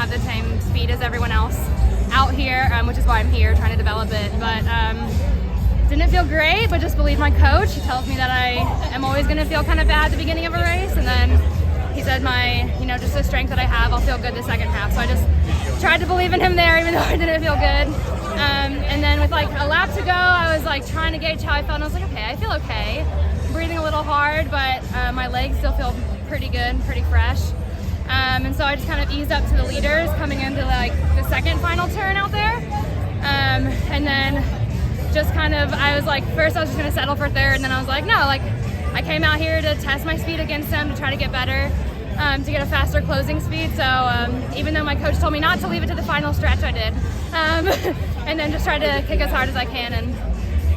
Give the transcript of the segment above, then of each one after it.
have the same speed as everyone else out here, which is why I'm here trying to develop it. But didn't feel great, but just believe my coach. He tells me that I am always going to feel kind of bad at the beginning of a race, and then he said just the strength that I have, I'll feel good the second half. So I just tried to believe in him there, even though I didn't feel good. And then with like a lap to go, I was like trying to gauge how I felt, and I was like, okay, I feel okay. I'm breathing a little hard, but my legs still feel pretty good, pretty fresh. And so I just kind of eased up to the leaders coming into like the second final turn out there. And then just kind of, I was like, first I was just gonna settle for third, and then I was like, no, like I came out here to test my speed against them, to try to get better, to get a faster closing speed. So even though my coach told me not to leave it to the final stretch, I did. And then just tried to kick as hard as I can and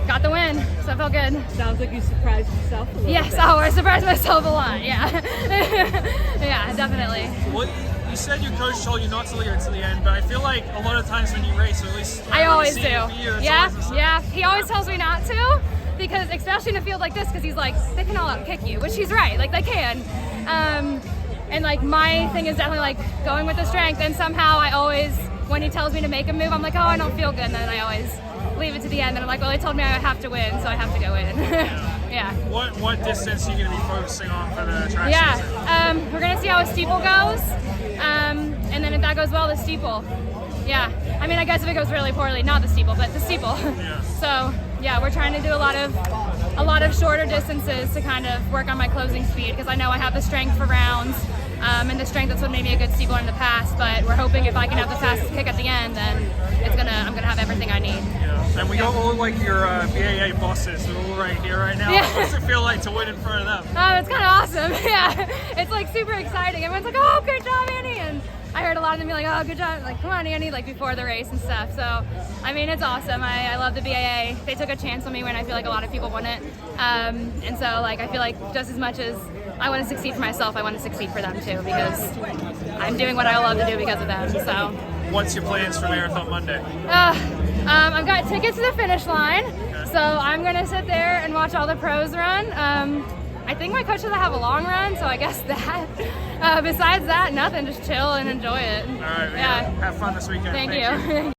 got the win, so it felt good. Sounds like you surprised yourself a little bit. Yes, I surprised myself a lot, yeah. Yeah, definitely. Well, you said your coach told you not to leave it to the end, but I feel like a lot of times when you race, or at least I always do. Yeah. He always tells me not to, because especially in a field like this, because he's like, they can all out kick you, which he's right, like they can. And like my thing is definitely like going with the strength, and somehow I always, when he tells me to make a move, I'm like, oh, I don't feel good, and then I always leave it to the end, and I'm like, well, they told me I have to win, so I have to go in. Yeah. What distance are you going to be focusing on for the track season? Yeah, we're going to see how a steeple goes, and then if that goes well, the steeple. Yeah, I mean, I guess if it goes really poorly, not the steeple, but the steeple. Yeah. So yeah, we're trying to do a lot of shorter distances to kind of work on my closing speed, because I know I have the strength for rounds, and the strength, that's what made me a good steepler in the past. But we're hoping if I can have the fastest kick at the end, then I'm gonna have everything I need. Yeah. And we got all like your BAA bosses. They're all right here right now. Yeah. What does it feel like to win in front of them? It's kind of awesome. Yeah, it's like super exciting. Everyone's like, oh, great job, Annie. And I heard a lot of them be like, oh, good job. Like, come on, Annie, like before the race and stuff. So, I mean, it's awesome. I love the BAA. They took a chance on me when I feel like a lot of people wouldn't. And so, like, I feel like just as much as I want to succeed for myself, I want to succeed for them too, because I'm doing what I love to do because of them. So, what's your plans for Marathon Monday? I've got tickets to the finish line, so I'm gonna sit there and watch all the pros run. I think my coach said I have a long run, so I guess that. Besides that, nothing. Just chill and enjoy it. All right, yeah. Have fun this weekend. Thank you.